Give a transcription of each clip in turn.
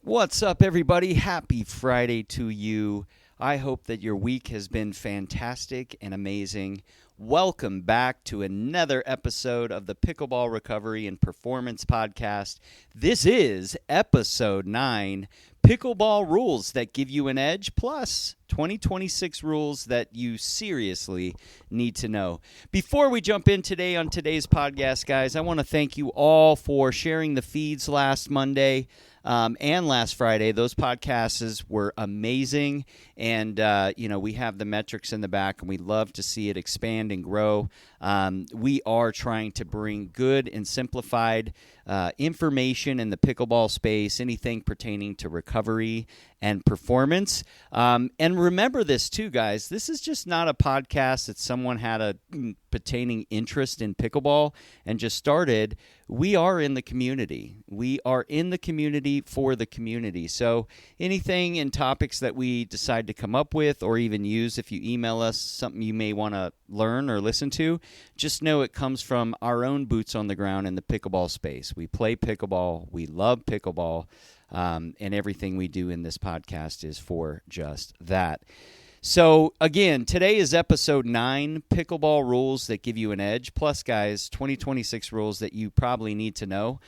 What's up, everybody? Happy Friday to you. I hope that your week has been fantastic and amazing. Welcome back to another episode of the Pickleball Recovery and Performance Podcast. This is episode 9, Pickleball Rules That Give You an Edge, plus 2026 rules that you seriously need to know. Before we jump in today on today's podcast, guys, I want to thank you all for sharing the feeds last Monday. And last Friday. Those podcasts were amazing, and we have the metrics in the back, and we love to see it expand and grow. We are trying to bring good and simplified information in the pickleball space, anything pertaining to recovery and performance. And remember this too, guys. This is just not a podcast that someone had a pertaining interest in pickleball and just started. We are in the community. We are in the community for the community. So anything and topics that we decide to come up with or even use, if you email us something you may want to learn or listen to, just know it comes from our own boots on the ground in the pickleball space. We play pickleball. We love pickleball. And everything we do in this podcast is for just that. So, again, today is episode 9, Pickleball Rules That Give You an Edge. Plus, guys, 2026 rules that you probably need to know.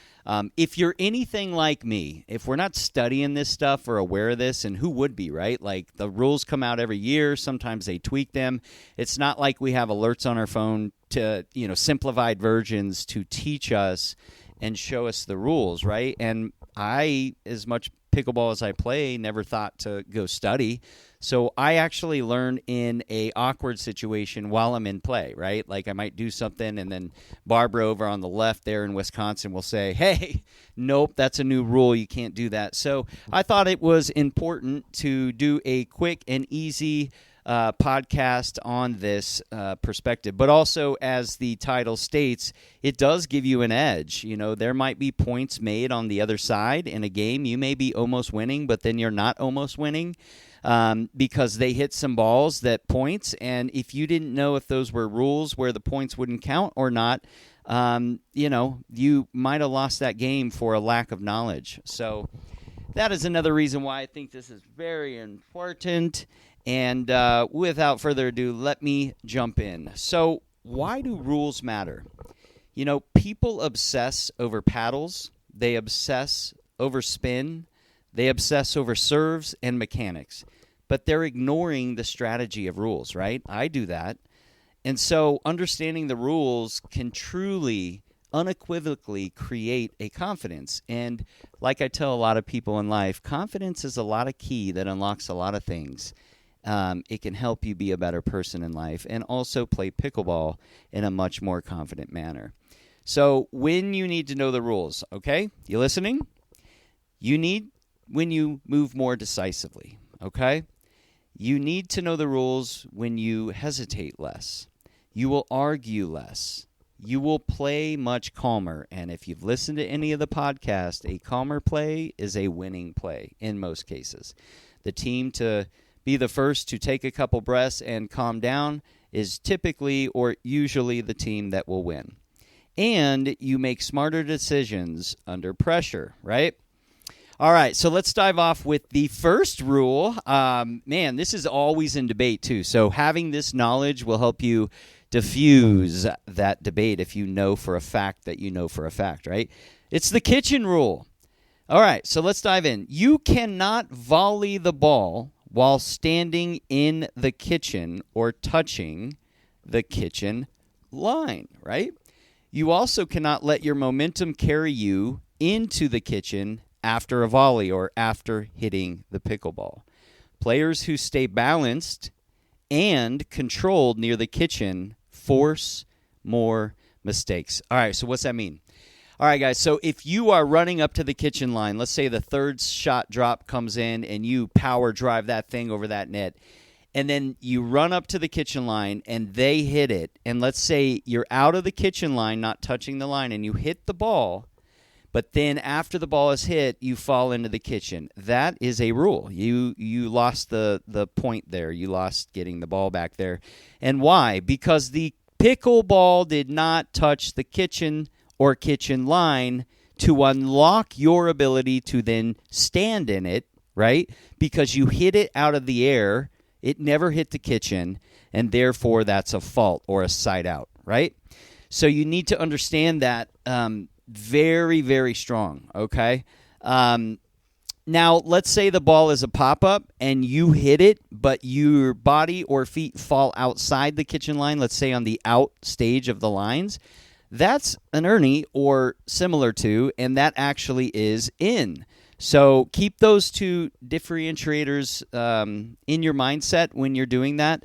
If you're anything like me, if we're not studying this stuff or aware of this, and who would be, right? Like, the rules come out every year. Sometimes they tweak them. It's not like we have alerts on our phone to, simplified versions to teach us and show us the rules, right? And I, as much pickleball as I play, never thought to go study. So I actually learn in a awkward situation while I'm in play, right? Like I might do something and then Barbara over on the left there in Wisconsin will say, hey, nope, that's a new rule. You can't do that. So I thought it was important to do a quick and easy podcast on this perspective. But also, as the title states, it does give you an edge. There might be points made on the other side in a game. You may be almost winning, but then you're not almost winning because they hit some balls that points. And if you didn't know if those were rules where the points wouldn't count or not, you might have lost that game for a lack of knowledge. So that is another reason why I think this is very important. And without further ado, let me jump in. So why do rules matter? People obsess over paddles. They obsess over spin. They obsess over serves and mechanics. But they're ignoring the strategy of rules, right? I do that. And so understanding the rules can truly, unequivocally create a confidence. And like I tell a lot of people in life, confidence is a lot of key that unlocks a lot of things. It can help you be a better person in life and also play pickleball in a much more confident manner. So when you need to know the rules, okay? You listening? You need when you move more decisively, okay? You need to know the rules when you hesitate less. You will argue less. You will play much calmer. And if you've listened to any of the podcast, a calmer play is a winning play in most cases. The team to be the first to take a couple breaths and calm down is typically or usually the team that will win. And you make smarter decisions under pressure, right? All right, so let's dive off with the first rule. This is always in debate too. So having this knowledge will help you diffuse that debate if you know for a fact that you know for a fact, right? It's the kitchen rule. All right, so let's dive in. You cannot volley the ball while standing in the kitchen or touching the kitchen line, right? You also cannot let your momentum carry you into the kitchen after a volley or after hitting the pickleball. Players who stay balanced and controlled near the kitchen force more mistakes. All right, so what's that mean? All right, guys, so if you are running up to the kitchen line, let's say the third shot drop comes in and you power drive that thing over that net, and then you run up to the kitchen line and they hit it, and let's say you're out of the kitchen line, not touching the line, and you hit the ball, but then after the ball is hit, you fall into the kitchen. That is a rule. You lost the point there. You lost getting the ball back there. And why? Because the pickleball did not touch the kitchen or kitchen line to unlock your ability to then stand in it, right? Because you hit it out of the air, it never hit the kitchen, and therefore that's a fault or a side out, right? So you need to understand that very, very strong, okay? Now, let's say the ball is a pop-up and you hit it, but your body or feet fall outside the kitchen line, let's say on the out stage of the lines. That's an Ernie or similar to, and that actually is in. So keep those two differentiators in your mindset when you're doing that.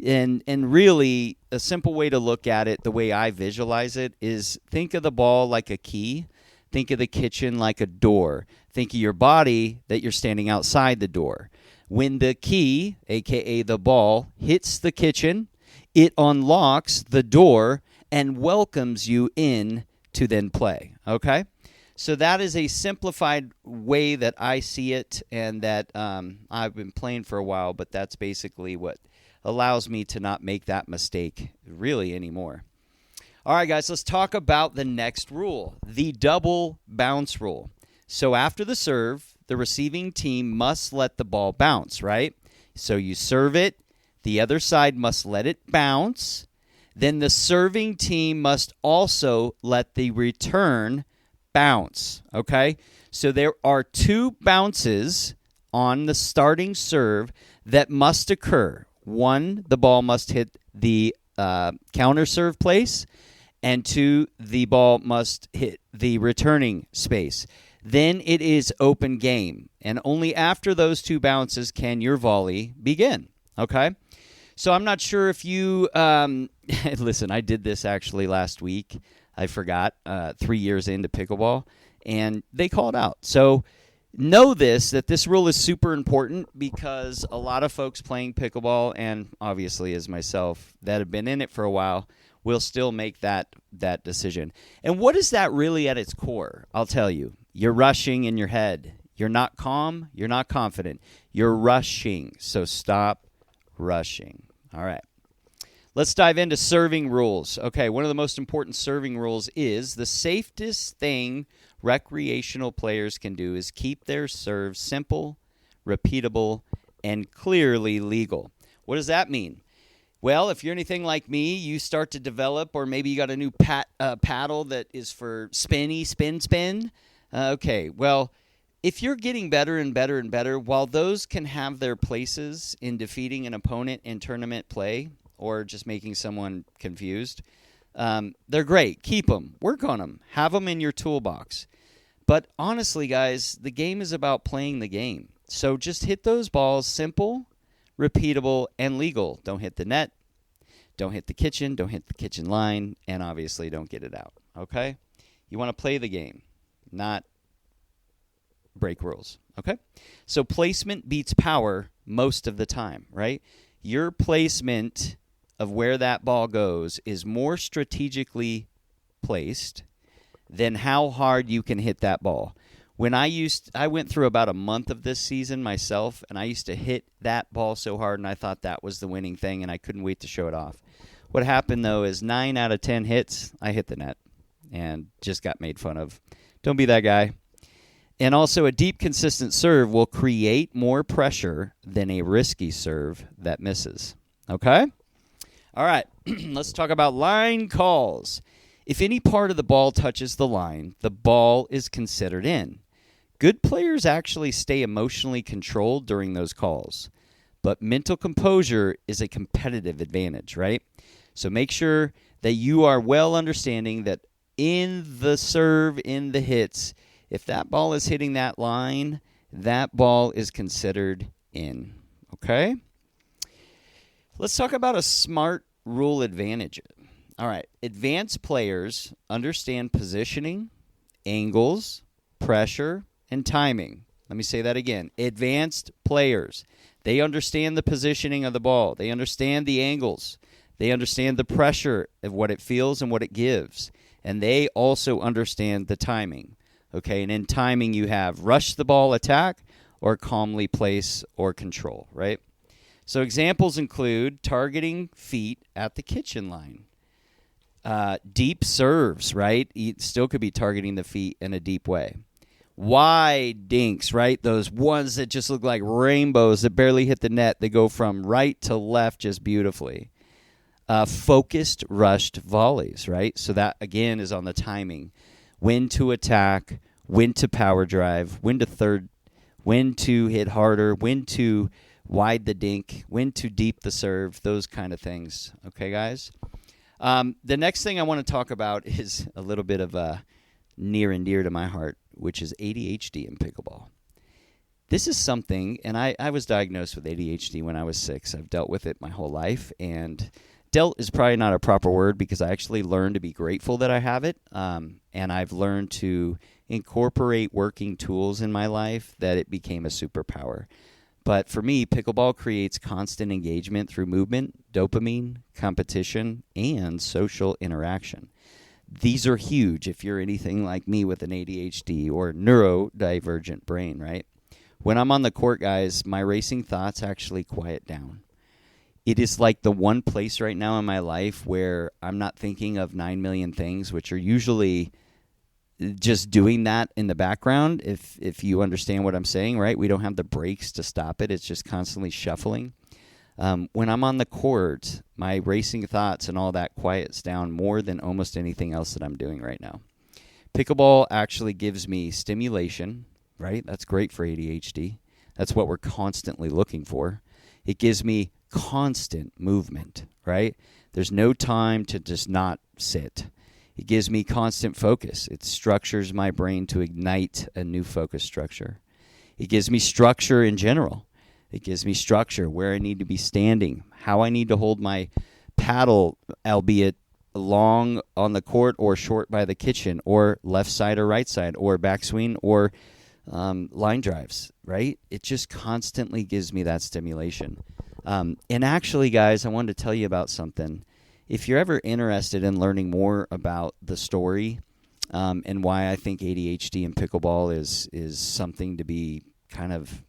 And really, a simple way to look at it, the way I visualize it, is think of the ball like a key. Think of the kitchen like a door. Think of your body that you're standing outside the door. When the key, a.k.a. the ball, hits the kitchen, it unlocks the door and welcomes you in to then play, okay? So that is a simplified way that I see it, and that I've been playing for a while, but that's basically what allows me to not make that mistake really anymore. All right, guys, let's talk about the next rule, the double bounce rule. So after the serve, the receiving team must let the ball bounce, right? So you serve it, the other side must let it bounce, then the serving team must also let the return bounce, okay? So there are two bounces on the starting serve that must occur. One, the ball must hit the counter serve place, and two, the ball must hit the returning space. Then it is open game, and only after those two bounces can your volley begin, okay? So I'm not sure if you listen, I did this actually last week. I forgot, 3 years into pickleball, and they called out. So know that this rule is super important, because a lot of folks playing pickleball, and obviously as myself, that have been in it for a while, will still make that decision. And what is that really at its core? I'll tell you. You're rushing in your head. You're not calm. You're not confident. You're rushing. So stop rushing. All right. Let's dive into serving rules. Okay, one of the most important serving rules is the safest thing recreational players can do is keep their serve simple, repeatable, and clearly legal. What does that mean? Well, if you're anything like me, you start to develop, or maybe you got a new paddle that is for spin. Okay, well, if you're getting better and better and better, while those can have their places in defeating an opponent in tournament play or just making someone confused, they're great. Keep them. Work on them. Have them in your toolbox. But honestly, guys, the game is about playing the game. So just hit those balls simple, repeatable, and legal. Don't hit the net. Don't hit the kitchen. Don't hit the kitchen line. And obviously, don't get it out. Okay? You want to play the game, not break rules. Okay? So placement beats power most of the time, right? Your placement of where that ball goes is more strategically placed than how hard you can hit that ball. When I went through about a month of this season myself, and I used to hit that ball so hard, and I thought that was the winning thing, and I couldn't wait to show it off. What happened, though, is 9 out of 10 hits, I hit the net and just got made fun of. Don't be that guy. And also, a deep, consistent serve will create more pressure than a risky serve that misses. Okay? All right, let's talk about line calls. If any part of the ball touches the line, the ball is considered in. Good players actually stay emotionally controlled during those calls, but mental composure is a competitive advantage, right? So make sure that you are well understanding that in the serve, in the hits, if that ball is hitting that line, that ball is considered in, okay? Let's talk about a smart rule advantage. All right, advanced players understand positioning, angles, pressure, and timing. Let me say that again. Advanced players, they understand the positioning of the ball. They understand the angles. They understand the pressure of what it feels and what it gives. And they also understand the timing. Okay, and in timing you have rush the ball attack or calmly place or control, right? So examples include targeting feet at the kitchen line. Deep serves, right? It still could be targeting the feet in a deep way. Wide dinks, right? Those ones that just look like rainbows that barely hit the net. They go from right to left just beautifully. Focused, rushed volleys, right? So that, again, is on the timing. When to attack, when to power drive, when to third, when to hit harder, when to wide the dink, when to deep the serve, those kind of things. Okay, guys? The next thing I want to talk about is a little bit of near and dear to my heart, which is ADHD in pickleball. This is something, and I was diagnosed with ADHD when I was 6. I've dealt with it my whole life, and dealt is probably not a proper word because I actually learned to be grateful that I have it, and I've learned to incorporate working tools in my life that it became a superpower. But for me, pickleball creates constant engagement through movement, dopamine, competition, and social interaction. These are huge if you're anything like me with an ADHD or neurodivergent brain, right? When I'm on the court, guys, my racing thoughts actually quiet down. It is like the one place right now in my life where I'm not thinking of 9 million things, which are usually just doing that in the background, if you understand what I'm saying, right? We don't have the brakes to stop it. It's just constantly shuffling. When I'm on the court, my racing thoughts and all that quiets down more than almost anything else that I'm doing right now. Pickleball actually gives me stimulation, right? That's great for ADHD. That's what we're constantly looking for. It gives me constant movement, right? There's no time to just not sit. It gives me constant focus. It structures my brain to ignite a new focus structure. It gives me structure in general. It gives me structure where I need to be standing, how I need to hold my paddle, albeit long on the court or short by the kitchen, or left side or right side, or backswing, or line drives, right? It just constantly gives me that stimulation. And actually, guys, I wanted to tell you about something. If you're ever interested in learning more about the story and why I think ADHD in pickleball is something to be kind of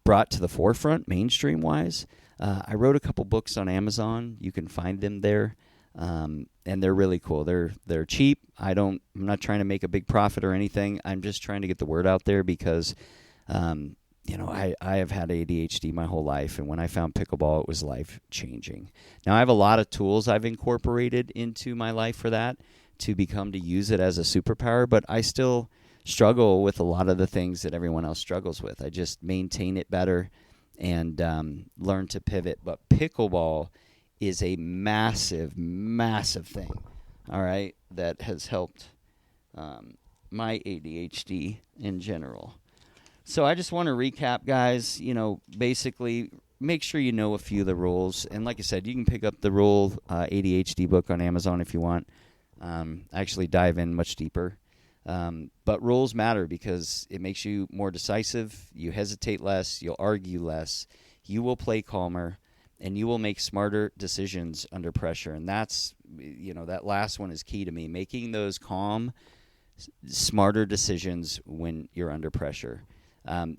brought to the forefront mainstream-wise, I wrote a couple books on Amazon. You can find them there, and they're really cool. They're cheap. I'm not trying to make a big profit or anything. I'm just trying to get the word out there because I have had ADHD my whole life, and when I found pickleball, it was life-changing. Now, I have a lot of tools I've incorporated into my life for that to use it as a superpower, but I still struggle with a lot of the things that everyone else struggles with. I just maintain it better and learn to pivot. But pickleball is a massive, massive thing, all right, that has helped my ADHD in general. So I just want to recap, guys, basically make sure you know a few of the rules. And like I said, you can pick up the rule ADHD book on Amazon if you want. Actually dive in much deeper. But rules matter because it makes you more decisive. You hesitate less. You'll argue less. You will play calmer. And you will make smarter decisions under pressure. And that's, that last one is key to me. Making those calm, smarter decisions when you're under pressure.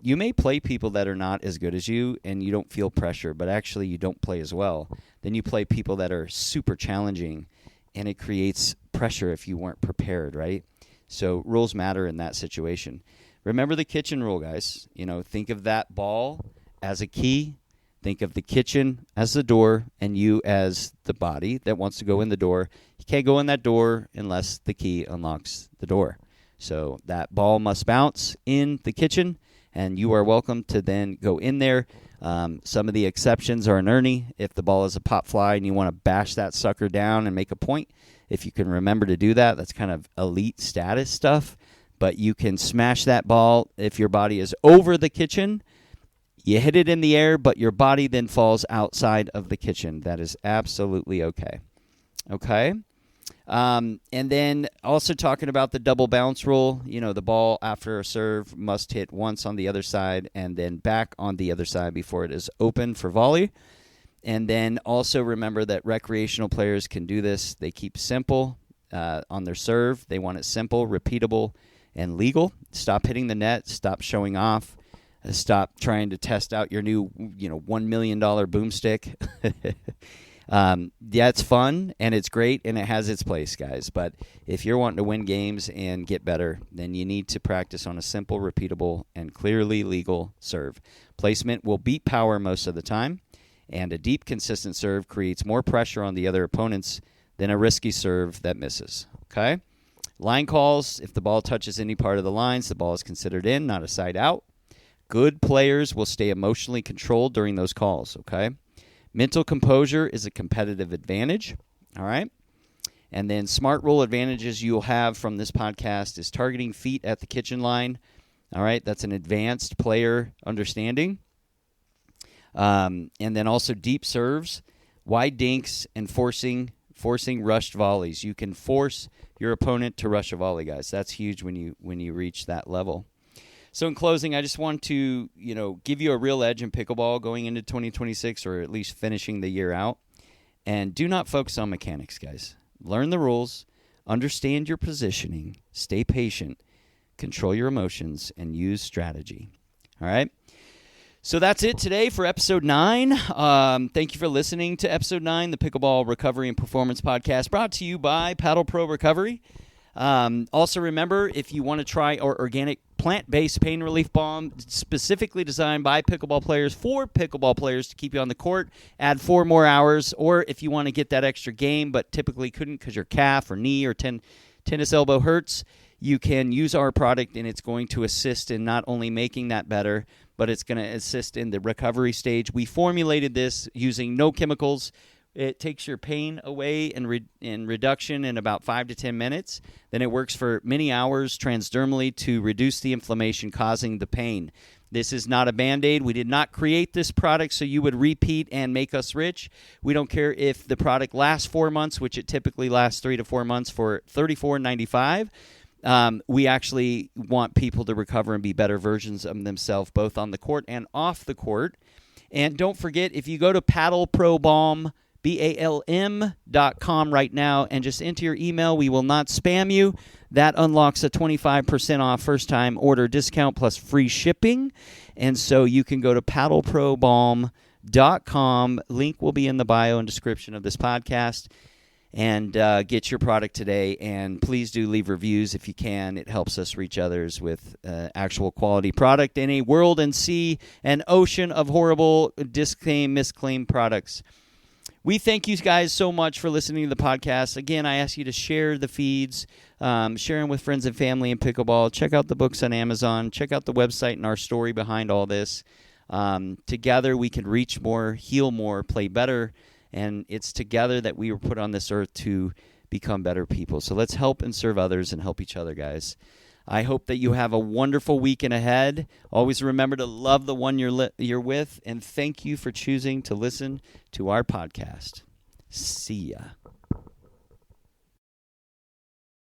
You may play people that are not as good as you and you don't feel pressure, but actually you don't play as well. Then you play people that are super challenging and it creates pressure if you weren't prepared, right? So rules matter in that situation. Remember the kitchen rule, guys. Think of that ball as a key. Think of the kitchen as the door and you as the body that wants to go in the door. You can't go in that door unless the key unlocks the door. So that ball must bounce in the kitchen, and you are welcome to then go in there. Some of the exceptions are an Ernie. If the ball is a pop fly and you want to bash that sucker down and make a point, if you can remember to do that, that's kind of elite status stuff. But you can smash that ball if your body is over the kitchen. You hit it in the air, but your body then falls outside of the kitchen. That is absolutely okay. Okay? And then also talking about the double bounce rule, the ball after a serve must hit once on the other side and then back on the other side before it is open for volley. And then also remember that recreational players can do this. They keep simple on their serve. They want it simple, repeatable, and legal. Stop hitting the net. Stop showing off. Stop trying to test out your new, $1 million boomstick. It's fun, and it's great, and it has its place, guys. But if you're wanting to win games and get better, then you need to practice on a simple, repeatable, and clearly legal serve. Placement will beat power most of the time, and a deep, consistent serve creates more pressure on the other opponents than a risky serve that misses. Okay? Line calls, if the ball touches any part of the lines, the ball is considered in, not a side out. Good players will stay emotionally controlled during those calls, okay? Mental composure is a competitive advantage, all right? And then smart rule advantages you'll have from this podcast is targeting feet at the kitchen line, all right? That's an advanced player understanding. And then also deep serves, wide dinks, and forcing rushed volleys. You can force your opponent to rush a volley, guys. That's huge when you reach that level. So in closing, I just want to, give you a real edge in pickleball going into 2026, or at least finishing the year out. And do not focus on mechanics, guys. Learn the rules, understand your positioning, stay patient, control your emotions, and use strategy. All right? So that's it today for episode 9. Thank you for listening to episode 9, the Pickleball Recovery and Performance Podcast, brought to you by Paddle Pro Recovery. Also remember, if you want to try our organic plant-based pain relief balm, specifically designed by pickleball players for pickleball players to keep you on the court, add 4 more hours, or if you want to get that extra game but typically couldn't because your calf or knee or tennis elbow hurts, you can use our product, and it's going to assist in not only making that better, but it's going to assist in the recovery stage. We formulated this using no chemicals. It takes your pain away in reduction in about 5 to 10 minutes. Then it works for many hours transdermally to reduce the inflammation causing the pain. This is not a Band-Aid. We did not create this product so you would repeat and make us rich. We don't care if the product lasts 4 months, which it typically lasts 3 to 4 months for $34.95. We actually want people to recover and be better versions of themselves, both on the court and off the court. And don't forget, if you go to Paddle Pro Balm, BALM.com right now and just enter your email, we will not spam you. That unlocks a 25% off first-time order discount plus free shipping. And so you can go to paddleprobalm.com. Link will be in the bio and description of this podcast. And get your product today. And please do leave reviews if you can. It helps us reach others with actual quality product in a world and sea an ocean of horrible, disclaimed, misclaimed products. We thank you guys so much for listening to the podcast. Again, I ask you to share the feeds, share them with friends and family in pickleball. Check out the books on Amazon. Check out the website and our story behind all this. Together, we can reach more, heal more, play better, and it's together that we were put on this earth to become better people. So let's help and serve others and help each other, guys. I hope that you have a wonderful weekend ahead. Always remember to love the one you're with, and thank you for choosing to listen to our podcast. See ya.